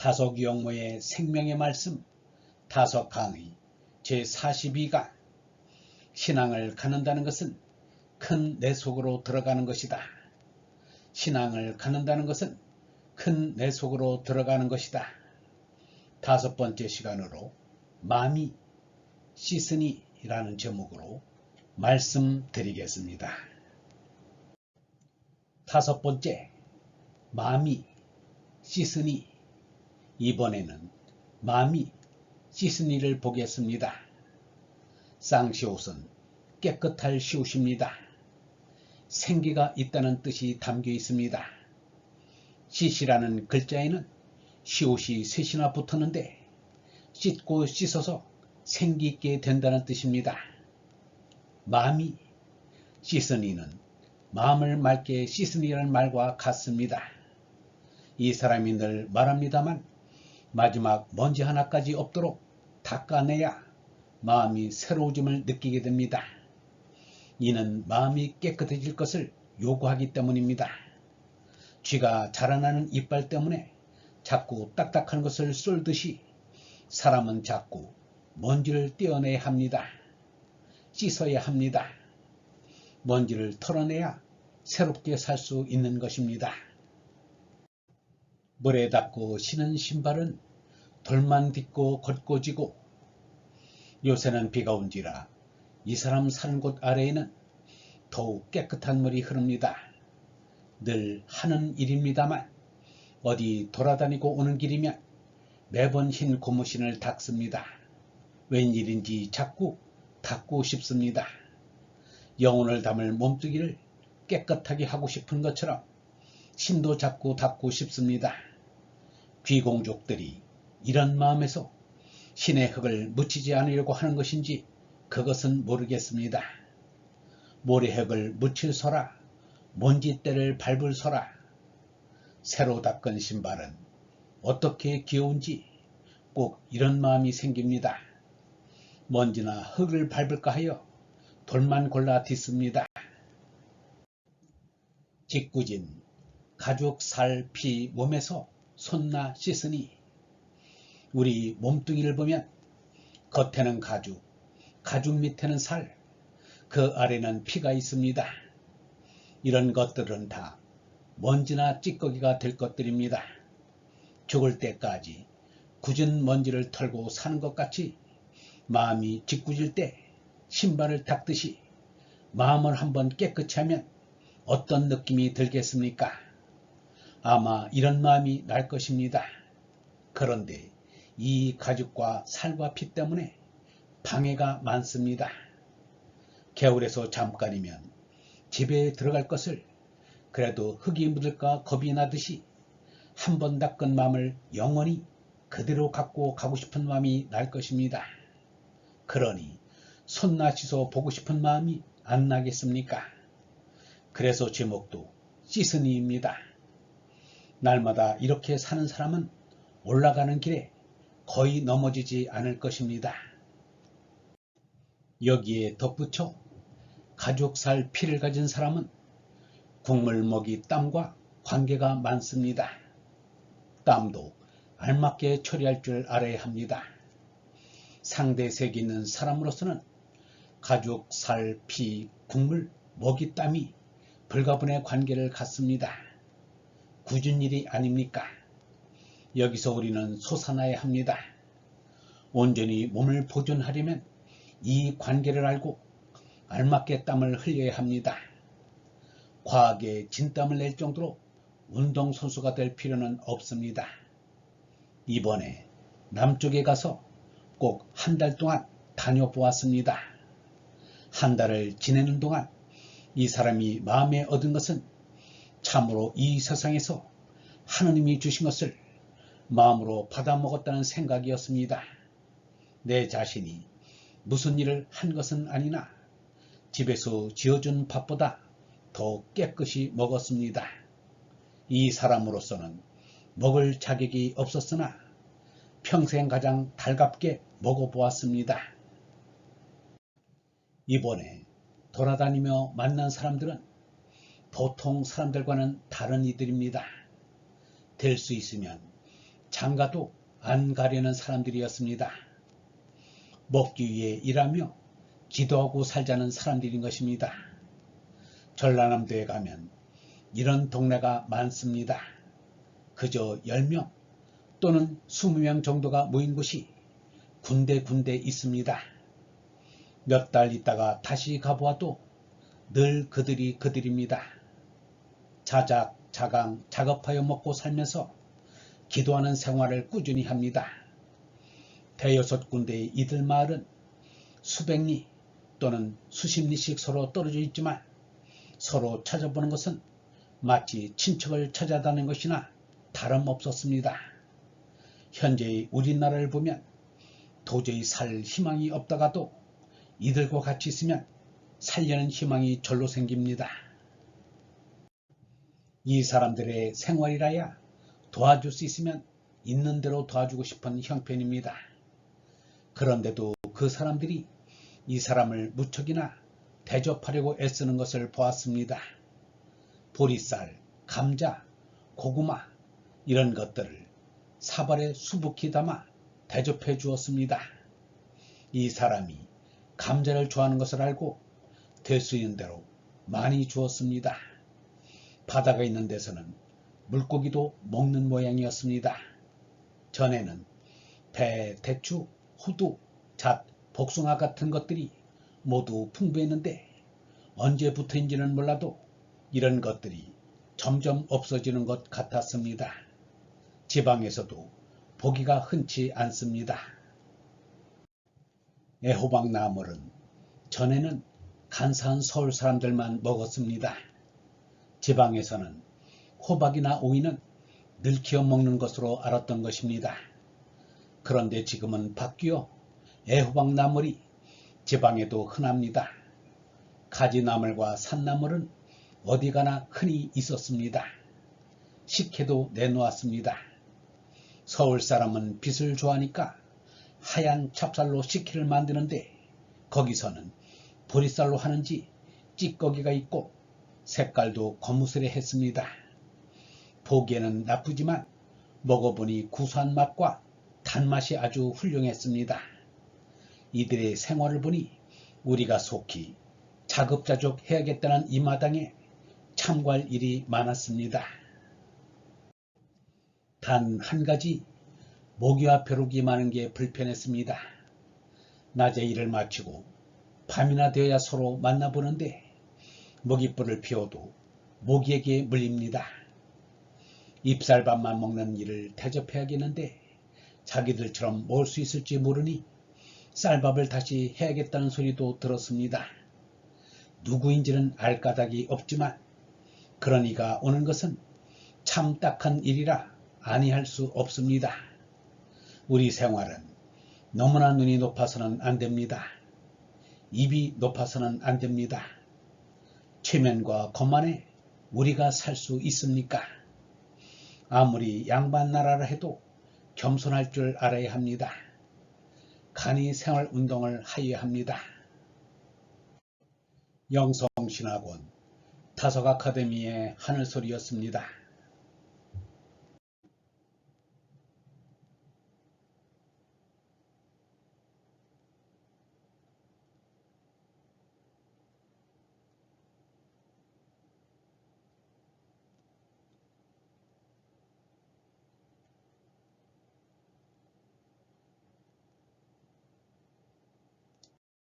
다속영모의 생명의 말씀 다속 강의 제42강 신앙을 갖는다는 것은 큰 내 속으로 들어가는 것이다. 신앙을 갖는다는 것은 큰 내 속으로 들어가는 것이다. 다섯 번째 시간으로 마음이 씻으니 라는 제목으로 말씀드리겠습니다. 다섯 번째, 마음이 씻으니. 이번에는 마음이 씻으니를 보겠습니다. 쌍시옷은 깨끗할 시옷입니다. 생기가 있다는 뜻이 담겨 있습니다. 씻이라는 글자에는 시옷이 셋이나 붙었는데 씻고 씻어서 생기 있게 된다는 뜻입니다. 마음이 씻으니는 마음을 맑게 씻으니라는 말과 같습니다. 이 사람이 늘 말합니다만 마지막 먼지 하나까지 없도록 닦아내야 마음이 새로워짐을 느끼게 됩니다. 이는 마음이 깨끗해질 것을 요구하기 때문입니다. 쥐가 자라나는 이빨 때문에 자꾸 딱딱한 것을 쏠듯이 사람은 자꾸 먼지를 떼어내야 합니다. 씻어야 합니다. 먼지를 털어내야 새롭게 살 수 있는 것입니다. 물에 닿고 신은 신발은 돌만 딛고 걷고 지고. 요새는 비가 온지라 이 사람 사는 곳 아래에는 더욱 깨끗한 물이 흐릅니다. 늘 하는 일입니다만 어디 돌아다니고 오는 길이면 매번 흰 고무신을 닦습니다. 웬일인지 자꾸 닦고 싶습니다. 영혼을 담을 몸뚱이를 깨끗하게 하고 싶은 것처럼 신도 자꾸 닦고 싶습니다. 귀공족들이 이런 마음에서 신의 흙을 묻히지 않으려고 하는 것인지 그것은 모르겠습니다. 모래흙을 묻힐 소라, 먼지때를 밟을 소라. 새로 닦은 신발은 어떻게 귀여운지 꼭 이런 마음이 생깁니다. 먼지나 흙을 밟을까 하여 돌만 골라 딛습니다. 짓궂은 가죽, 살, 피 몸에서 손나 씻으니. 우리 몸뚱이를 보면 겉에는 가죽, 가죽 밑에는 살, 그 아래는 피가 있습니다. 이런 것들은 다 먼지나 찌꺼기가 될 것들입니다. 죽을 때까지 굳은 먼지를 털고 사는 것 같이 마음이 짓궂을 때 신발을 닦듯이 마음을 한번 깨끗이 하면 어떤 느낌이 들겠습니까? 아마 이런 마음이 날 것입니다. 그런데 이 가죽과 살과 피 때문에 방해가 많습니다. 겨울에서 잠깐이면 집에 들어갈 것을 그래도 흙이 묻을까 겁이 나듯이 한번 닦은 마음을 영원히 그대로 갖고 가고 싶은 마음이 날 것입니다. 그러니 손나 씻어 보고 싶은 마음이 안 나겠습니까? 그래서 제목도 씻으니입니다. 날마다 이렇게 사는 사람은 올라가는 길에 거의 넘어지지 않을 것입니다. 여기에 덧붙여 가죽, 살, 피를 가진 사람은 국물, 먹이, 땀과 관계가 많습니다. 땀도 알맞게 처리할 줄 알아야 합니다. 상대색이 있는 사람으로서는 가죽, 살, 피, 국물, 먹이, 땀이 불가분의 관계를 갖습니다. 굳은 일이 아닙니까? 여기서 우리는 솟아나야 합니다. 온전히 몸을 보존하려면 이 관계를 알고 알맞게 땀을 흘려야 합니다. 과하게 진땀을 낼 정도로 운동선수가 될 필요는 없습니다. 이번에 남쪽에 가서 꼭 한 달 동안 다녀보았습니다. 한 달을 지내는 동안 이 사람이 마음에 얻은 것은 참으로 이 세상에서 하느님이 주신 것을 마음으로 받아먹었다는 생각이었습니다. 내 자신이 무슨 일을 한 것은 아니나 집에서 지어준 밥보다 더 깨끗이 먹었습니다. 이 사람으로서는 먹을 자격이 없었으나 평생 가장 달갑게 먹어보았습니다. 이번에 돌아다니며 만난 사람들은 보통 사람들과는 다른 이들입니다. 될 수 있으면 장가도 안 가려는 사람들이었습니다. 먹기 위해 일하며 기도하고 살자는 사람들인 것입니다. 전라남도에 가면 이런 동네가 많습니다. 그저 10명 또는 20명 정도가 모인 곳이 군데군데 있습니다. 몇 달 있다가 다시 가보아도 늘 그들입니다. 자작, 자강, 작업하여 먹고 살면서 기도하는 생활을 꾸준히 합니다. 대여섯 군데의 이들 마을은 수백 리 또는 수십 리씩 서로 떨어져 있지만 서로 찾아보는 것은 마치 친척을 찾아다니는 것이나 다름없었습니다. 현재의 우리나라를 보면 도저히 살 희망이 없다가도 이들과 같이 있으면 살려는 희망이 절로 생깁니다. 이 사람들의 생활이라야 도와줄 수 있으면 있는 대로 도와주고 싶은 형편입니다. 그런데도 그 사람들이 이 사람을 무척이나 대접하려고 애쓰는 것을 보았습니다. 보리쌀, 감자, 고구마 이런 것들을 사발에 수북히 담아 대접해 주었습니다. 이 사람이 감자를 좋아하는 것을 알고 될 수 있는 대로 많이 주었습니다. 바다가 있는 데서는 물고기도 먹는 모양이었습니다. 전에는 배, 대추, 호두, 잣, 복숭아 같은 것들이 모두 풍부했는데 언제부터인지는 몰라도 이런 것들이 점점 없어지는 것 같았습니다. 지방에서도 보기가 흔치 않습니다. 애호박나물은 전에는 간사한 서울 사람들만 먹었습니다. 지방에서는 호박이나 오이는 늙혀 먹는 것으로 알았던 것입니다. 그런데 지금은 바뀌어 애호박나물이 지방에도 흔합니다. 가지나물과 산나물은 어디 가나 흔히 있었습니다. 식혜도 내놓았습니다. 서울 사람은 빛을 좋아하니까 하얀 찹쌀로 식혜를 만드는데 거기서는 보리쌀로 하는지 찌꺼기가 있고 색깔도 거무스레했습니다. 보기에는 나쁘지만 먹어보니 구수한 맛과 단맛이 아주 훌륭했습니다. 이들의 생활을 보니 우리가 속히 자급자족 해야겠다는 이 마당에 참고할 일이 많았습니다. 단 한 가지 모기와 벼룩이 많은 게 불편했습니다. 낮에 일을 마치고 밤이나 되어야 서로 만나보는데 모깃불을 피워도 모기에게 물립니다. 잎쌀밥만 먹는 일을 대접해야겠는데 자기들처럼 먹을 수 있을지 모르니 쌀밥을 다시 해야겠다는 소리도 들었습니다. 누구인지는 알 까닭이 없지만 그런 이가 오는 것은 참 딱한 일이라 아니할 수 없습니다. 우리 생활은 너무나 눈이 높아서는 안 됩니다. 입이 높아서는 안 됩니다. 체면과 거만에 우리가 살 수 있습니까? 아무리 양반 나라라 해도 겸손할 줄 알아야 합니다. 간이 생활운동을 하여야 합니다. 영성신학원 다석아카데미의 하늘소리였습니다.